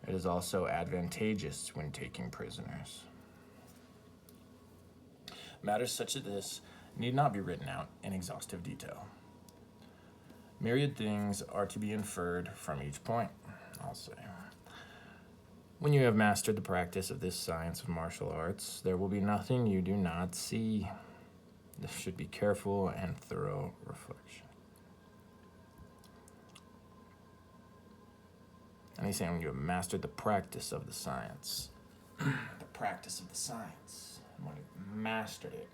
It is also advantageous when taking prisoners. Matters such as this need not be written out in exhaustive detail. Myriad things are to be inferred from each point, I'll say. When you have mastered the practice of this science of martial arts, there will be nothing you do not see. This should be careful and thorough reflection. And he's saying when you have mastered the practice of the science, the practice of the science, when you've mastered it,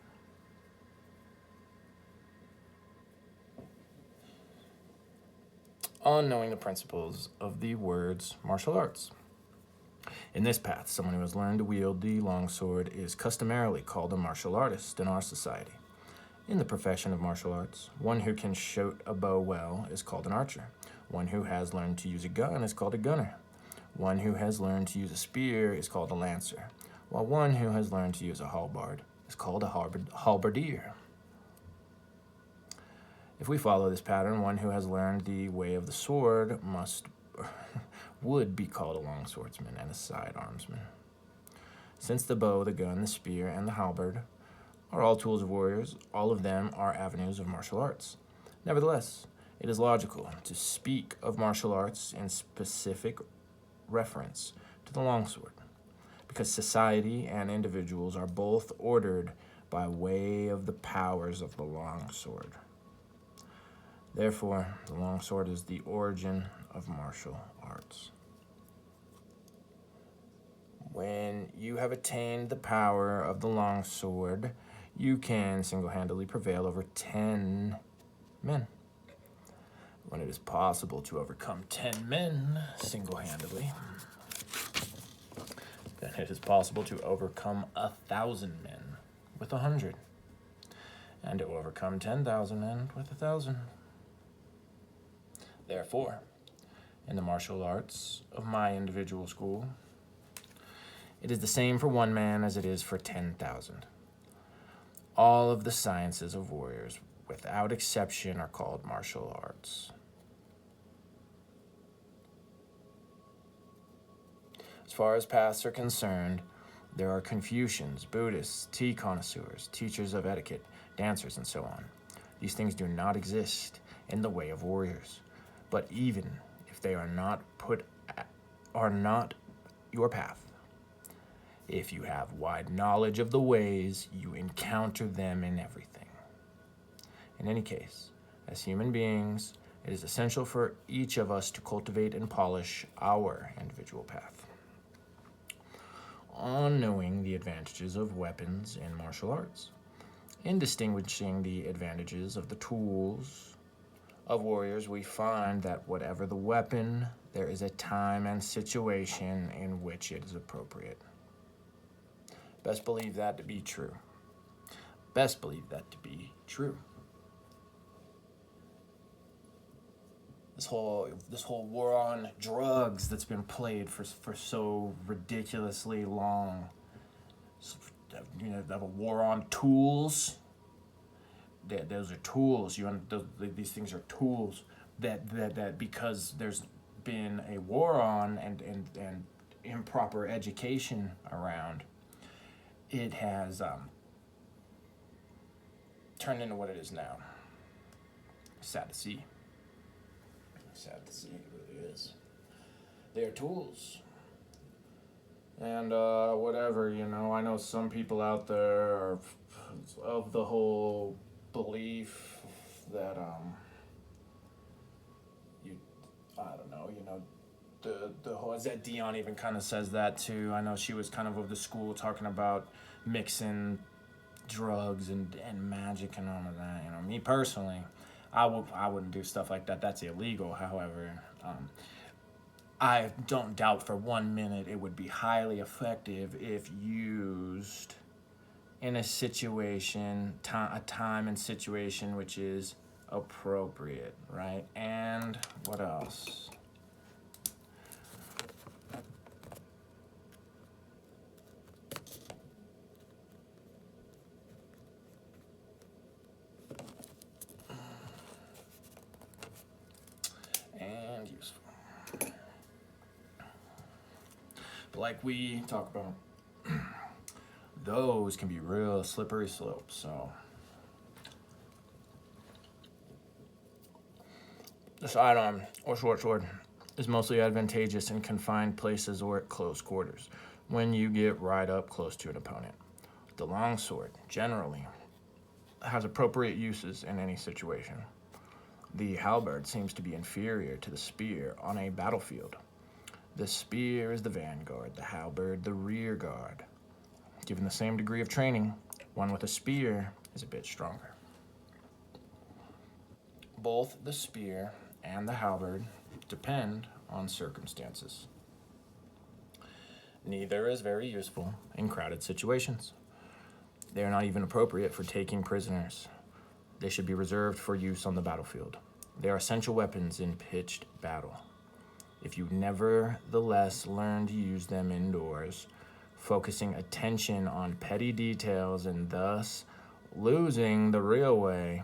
on knowing the principles of the words martial arts. In this path, someone who has learned to wield the longsword is customarily called a martial artist in our society. In the profession of martial arts, one who can shoot a bow well is called an archer. One who has learned to use a gun is called a gunner. One who has learned to use a spear is called a lancer, while one who has learned to use a halberd is called a halberdier. If we follow this pattern, one who has learned the way of the sword would be called a longswordsman and a sidearmsman. Since the bow, the gun, the spear, and the halberd are all tools of warriors, all of them are avenues of martial arts. Nevertheless, it is logical to speak of martial arts in specific reference to the longsword, because society and individuals are both ordered by way of the powers of the longsword. Therefore, the longsword is the origin of martial arts. When you have attained the power of the longsword, you can single-handedly prevail over 10 men. When it is possible to overcome 10 men single-handedly, then it is possible to overcome 1,000 men with 100, and to overcome 10,000 men with 1,000. Therefore, in the martial arts of my individual school. It is the same for one man as it is for 10,000. All of the sciences of warriors, without exception, are called martial arts. As far as paths are concerned, there are Confucians, Buddhists, tea connoisseurs, teachers of etiquette, dancers, and so on. These things do not exist in the way of warriors. But even if they are not your path, if you have wide knowledge of the ways, you encounter them in everything. In any case, as human beings, it is essential for each of us to cultivate and polish our individual path. On knowing the advantages of weapons in martial arts, in distinguishing the advantages of the tools of warriors, we find that whatever the weapon, there is a time and situation in which it is appropriate. Best believe that to be true. Best believe that to be true. This whole war on drugs that's been played for so ridiculously long. You know, a war on tools. Those are tools. These things are tools that because there's been a war on and improper education around, it has turned into what it is now. Sad to see. Sad to see, it really is. They're tools. And whatever, you know, I know some people out there are of the whole belief that, I don't know, you know, the whole, that Dion even kind of says that too. I know she was kind of the school talking about mixing drugs and magic and all of that. You know, me personally, I wouldn't do stuff like that. That's illegal. However, I don't doubt for 1 minute it would be highly effective if used in a situation, a time and situation which is appropriate, right? And what else? And useful. But like we talk about, those can be real slippery slopes, so. The sidearm, or short sword, is mostly advantageous in confined places or at close quarters, when you get right up close to an opponent. The long sword, generally, has appropriate uses in any situation. The halberd seems to be inferior to the spear on a battlefield. The spear is the vanguard, the halberd the rear guard. Given the same degree of training, one with a spear is a bit stronger. Both the spear and the halberd depend on circumstances. Neither is very useful in crowded situations. They are not even appropriate for taking prisoners. They should be reserved for use on the battlefield. They are essential weapons in pitched battle. If you nevertheless learn to use them indoors, focusing attention on petty details and thus losing the real way.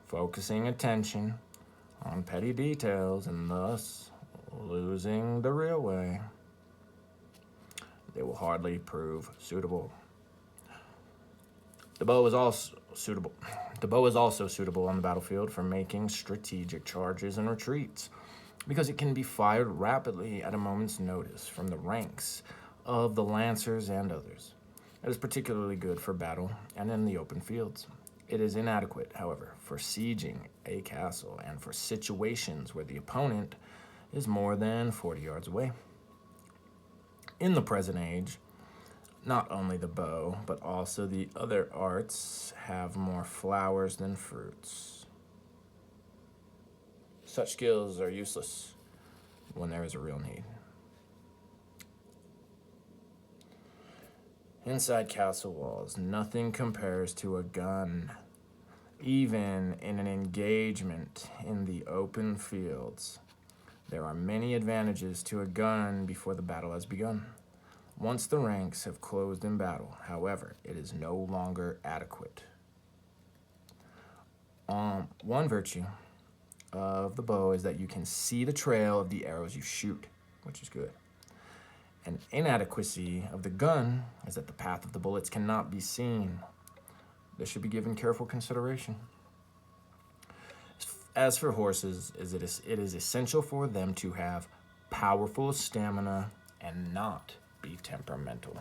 Focusing attention on petty details and thus losing the real way. They will hardly prove suitable. The bow is also suitable. The bow is also suitable on the battlefield for making strategic charges and retreats, because it can be fired rapidly at a moment's notice from the ranks of the lancers and others. It is particularly good for battle and in the open fields. It is inadequate, however, for sieging a castle and for situations where the opponent is more than 40 yards away. In the present age, not only the bow, but also the other arts have more flowers than fruits. Such skills are useless when there is a real need. Inside castle walls, nothing compares to a gun. Even in an engagement in the open fields, There are many advantages to a gun before the battle has begun. Once the ranks have closed in battle, however, it is no longer adequate. One virtue of the bow is that you can see the trail of the arrows you shoot, which is good. An inadequacy of the gun is that the path of the bullets cannot be seen. This should be given careful consideration. As for horses, it is essential for them to have powerful stamina and not be temperamental.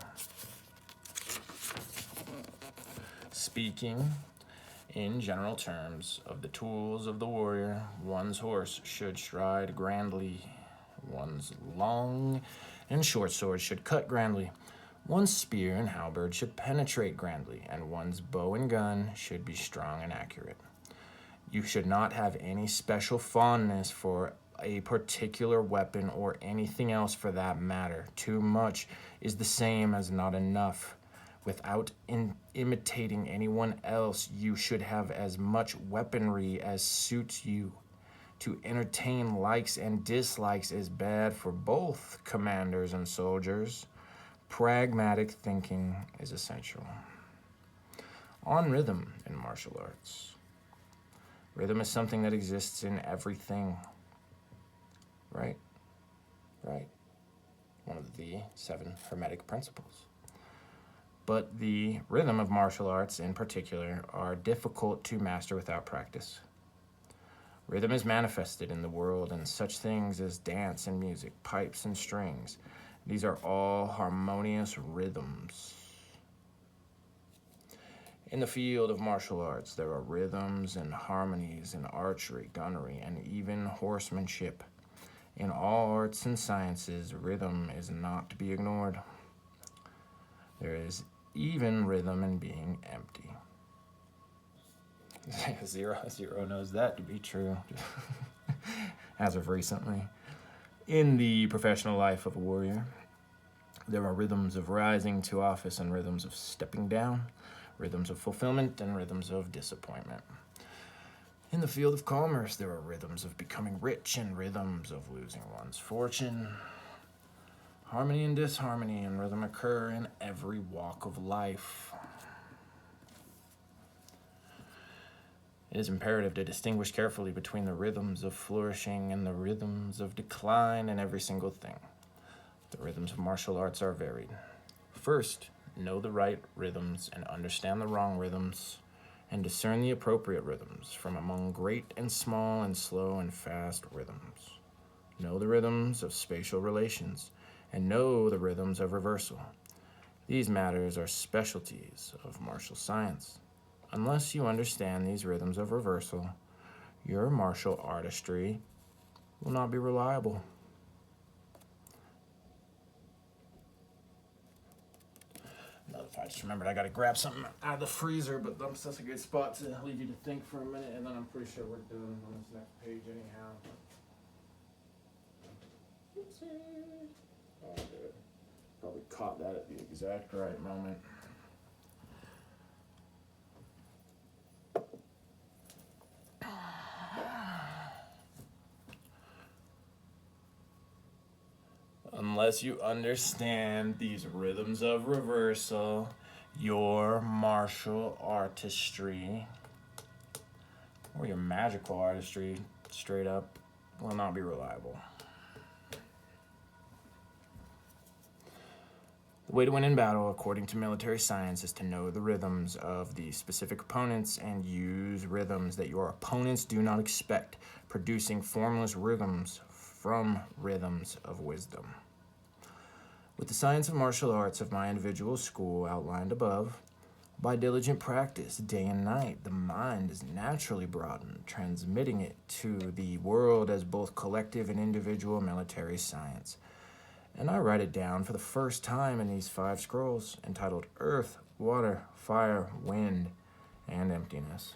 Speaking in general terms of the tools of the warrior, one's horse should stride grandly. One's long and short sword should cut grandly. One's spear and halberd should penetrate grandly, and one's bow and gun should be strong and accurate. You should not have any special fondness for a particular weapon or anything else for that matter. Too much is the same as not enough. Without imitating anyone else, you should have as much weaponry as suits you. To entertain likes and dislikes is bad for both commanders and soldiers. Pragmatic thinking is essential. On rhythm in martial arts. Rhythm is something that exists in everything. Right? One of the 7 Hermetic principles. But the rhythm of martial arts in particular are difficult to master without practice. Rhythm is manifested in the world in such things as dance and music, pipes and strings. These are all harmonious rhythms. In the field of martial arts, there are rhythms and harmonies in archery, gunnery, and even horsemanship. In all arts and sciences, rhythm is not to be ignored. There is even rhythm in being empty. Zero knows that to be true, as of recently. In the professional life of a warrior, there are rhythms of rising to office and rhythms of stepping down, rhythms of fulfillment and rhythms of disappointment. In the field of commerce, there are rhythms of becoming rich and rhythms of losing one's fortune. Harmony and disharmony and rhythm occur in every walk of life. It is imperative to distinguish carefully between the rhythms of flourishing and the rhythms of decline in every single thing. The rhythms of martial arts are varied. First, know the right rhythms and understand the wrong rhythms, and discern the appropriate rhythms from among great and small and slow and fast rhythms. Know the rhythms of spatial relations, and know the rhythms of reversal. These matters are specialties of martial science. Unless you understand these rhythms of reversal, your martial artistry will not be reliable. I just remembered I gotta grab something out of the freezer, but that's a good spot to leave you to think for a minute, and then I'm pretty sure we're done on this next page anyhow. Oopsie. Oh, good. Probably caught that at the exact right moment. Unless you understand these rhythms of reversal, your martial artistry, or your magical artistry, straight up, will not be reliable. The way to win in battle, according to military science, is to know the rhythms of the specific opponents and use rhythms that your opponents do not expect, producing formless rhythms from rhythms of wisdom. With the science of martial arts of my individual school outlined above, by diligent practice day and night, the mind is naturally broadened, transmitting it to the world as both collective and individual military science. And I write it down for the first time in these 5 scrolls, entitled Earth, Water, Fire, Wind, and Emptiness.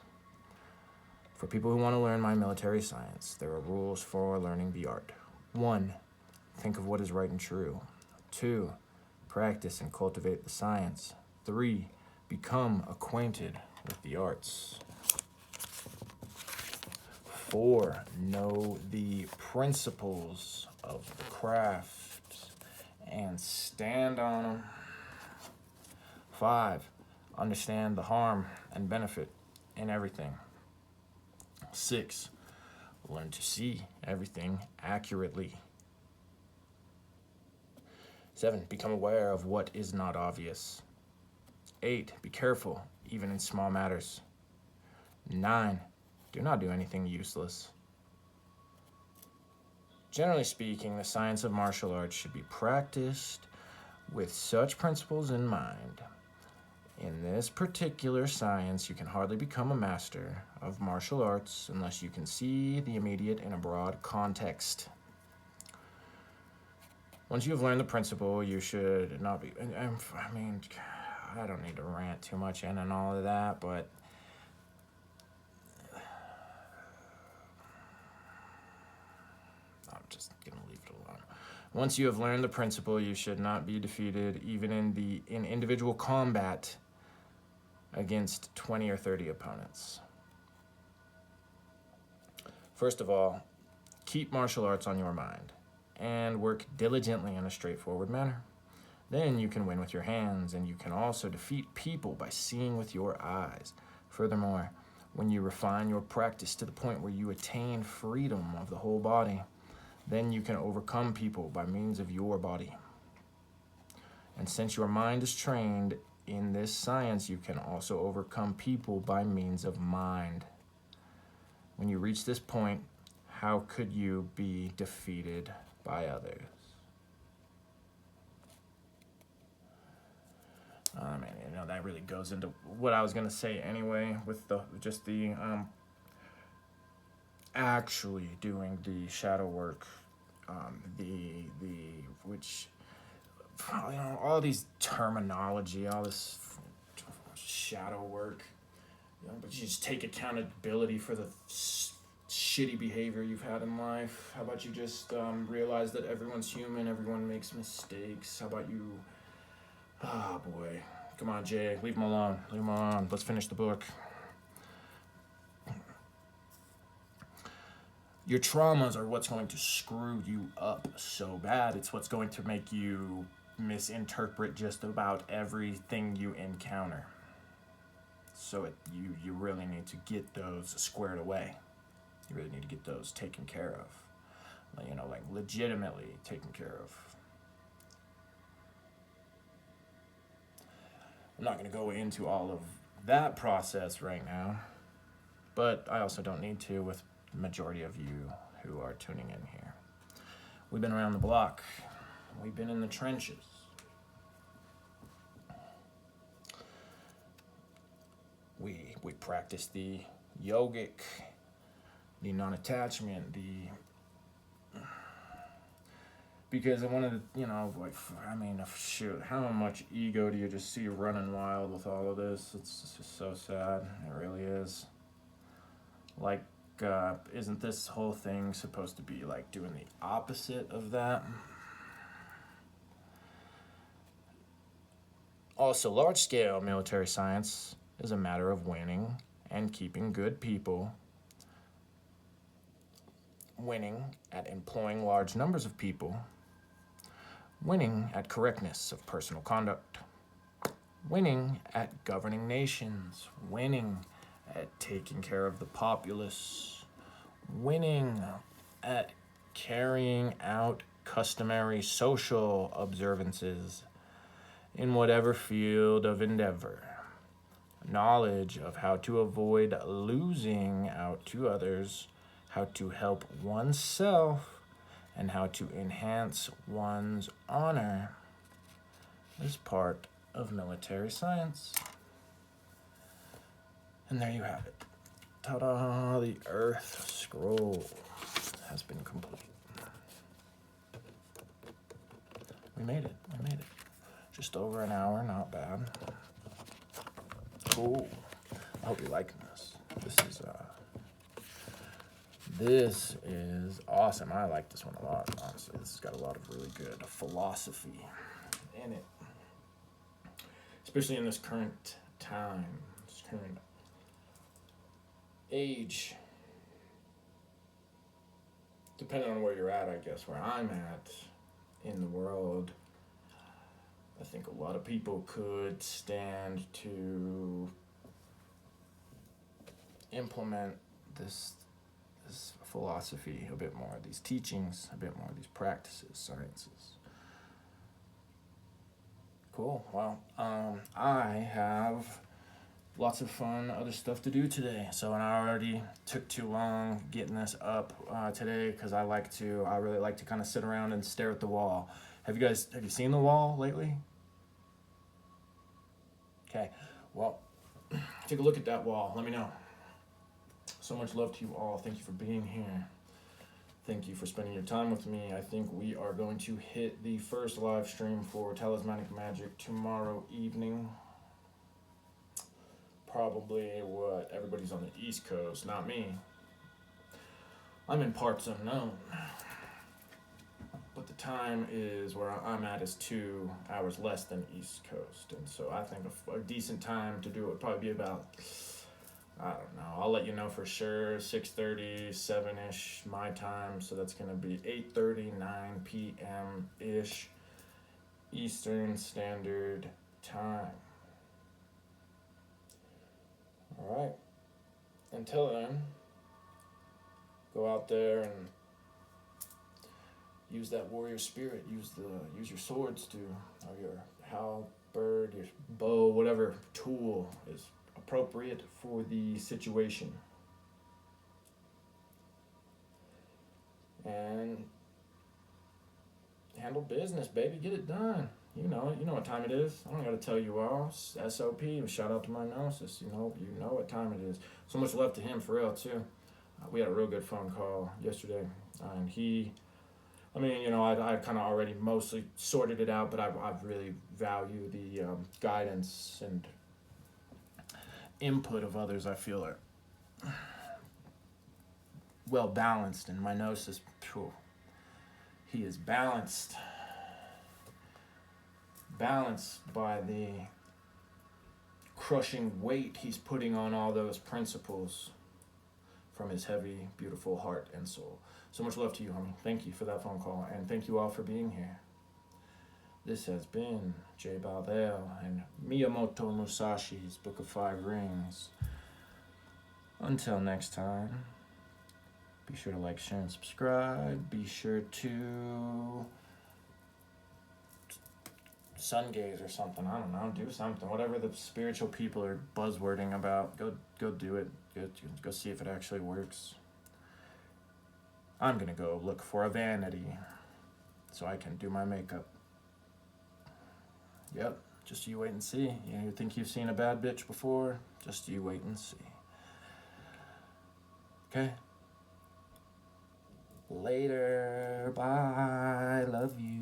For people who want to learn my military science, there are rules for learning the art. 1. Think of what is right and true. 2. Practice and cultivate the science. 3. Become acquainted with the arts. 4, know the principles of the craft and stand on them. 5, understand the harm and benefit in everything. 6, learn to see everything accurately. 7, become aware of what is not obvious. 8, be careful, even in small matters. 9, do not do anything useless. Generally speaking, the science of martial arts should be practiced with such principles in mind. In this particular science, you can hardly become a master of martial arts unless you can see the immediate in a broad context. Once you have learned the principle, you should not be... I mean, I don't need to rant too much in and all of that, but... I'm just going to leave it alone. Once you have learned the principle, you should not be defeated even in individual combat against 20 or 30 opponents. First of all, keep martial arts on your mind and work diligently in a straightforward manner. Then you can win with your hands, and you can also defeat people by seeing with your eyes. Furthermore, when you refine your practice to the point where you attain freedom of the whole body, then you can overcome people by means of your body. And since your mind is trained in this science, you can also overcome people by means of mind. When you reach this point, how could you be defeated by others? I mean, you know, that really goes into what I was going to say anyway, with the actually doing the shadow work, which, you know, all these terminology, all this shadow work, you know, but you just take accountability for the shitty behavior you've had in life. How about you just realize that everyone's human, everyone makes mistakes? How about you... Oh, boy. Come on, Jay. Leave him alone. Leave him alone. Let's finish the book. Your traumas are what's going to screw you up so bad. It's what's going to make you misinterpret just about everything you encounter. So you really need to get those squared away. You really need to get those taken care of. You know, like legitimately taken care of. I'm not going to go into all of that process right now, but I also don't need to with the majority of you who are tuning in here. We've been around the block. We've been in the trenches. We practice the yogic, the non-attachment, because one of the, you know, like, I mean, shoot, how much ego do you just see running wild with all of this? It's just so sad. It really is. Like, isn't this whole thing supposed to be, like, doing the opposite of that? Also, large-scale military science is a matter of winning and keeping good people, winning at employing large numbers of people, winning at correctness of personal conduct, winning at governing nations, winning at taking care of the populace, winning at carrying out customary social observances in whatever field of endeavor. Knowledge of how to avoid losing out to others, how to help oneself, and how to enhance one's honor is part of military science. And there you have it. Ta-da! The Earth Scroll has been complete. We made it. Just over an hour, not bad. Cool. I hope you're liking this. This is awesome. I like this one a lot, honestly. This has got a lot of really good philosophy in it. Especially in this current time, this current age. depending on where you're at, I guess, where I'm at in the world, I think a lot of people could stand to implement this philosophy a bit more, these teachings a bit more, these practices, sciences. Cool. Well, I have lots of fun other stuff to do today. So, and I already took too long getting this up today because I really like to kind of sit around and stare at the wall. Have you seen the wall lately? Okay. Well, take a look at that wall. Let me know. So much love to you all. Thank you for being here. Thank you for spending your time with me. I think we are going to hit the first live stream for Talismanic Magic tomorrow evening. Probably everybody's on the East Coast, not me. I'm in parts unknown. But the time is where I'm at is 2 hours less than East Coast. And so I think a decent time to do it would probably be about, I don't know, I'll let you know for sure, 6:30, 7-ish my time. So that's going to be 8:30, 9 p.m.-ish Eastern Standard Time. All right. Until then, go out there and use that warrior spirit. Use your swords or your halberd, your bow, whatever tool is appropriate for the situation. And handle business, baby. Get it done. You know it. You know what time it is. I don't got to tell you all. SOP. Shout out to my gnosis. You know what time it is. So much love to him for real too. We had a real good phone call yesterday, and I kind of already mostly sorted it out, but I really value the guidance and input of others. I feel are well balanced, and my gnosis, he is balanced by the crushing weight he's putting on all those principles from his heavy, beautiful heart and soul. So much love to you, homie. Thank you for that phone call, and thank you all for being here. This has been Jay Baldell and Miyamoto Musashi's Book of Five Rings. Until next time, be sure to like, share, and subscribe. Be sure to sun gaze or something. I don't know. Do something. Whatever the spiritual people are buzzwording about, go do it. Go see if it actually works. I'm gonna go look for a vanity so I can do my makeup. Yep, just you wait and see. You think you've seen a bad bitch before? Just you wait and see. Okay? Later. Bye. Love you.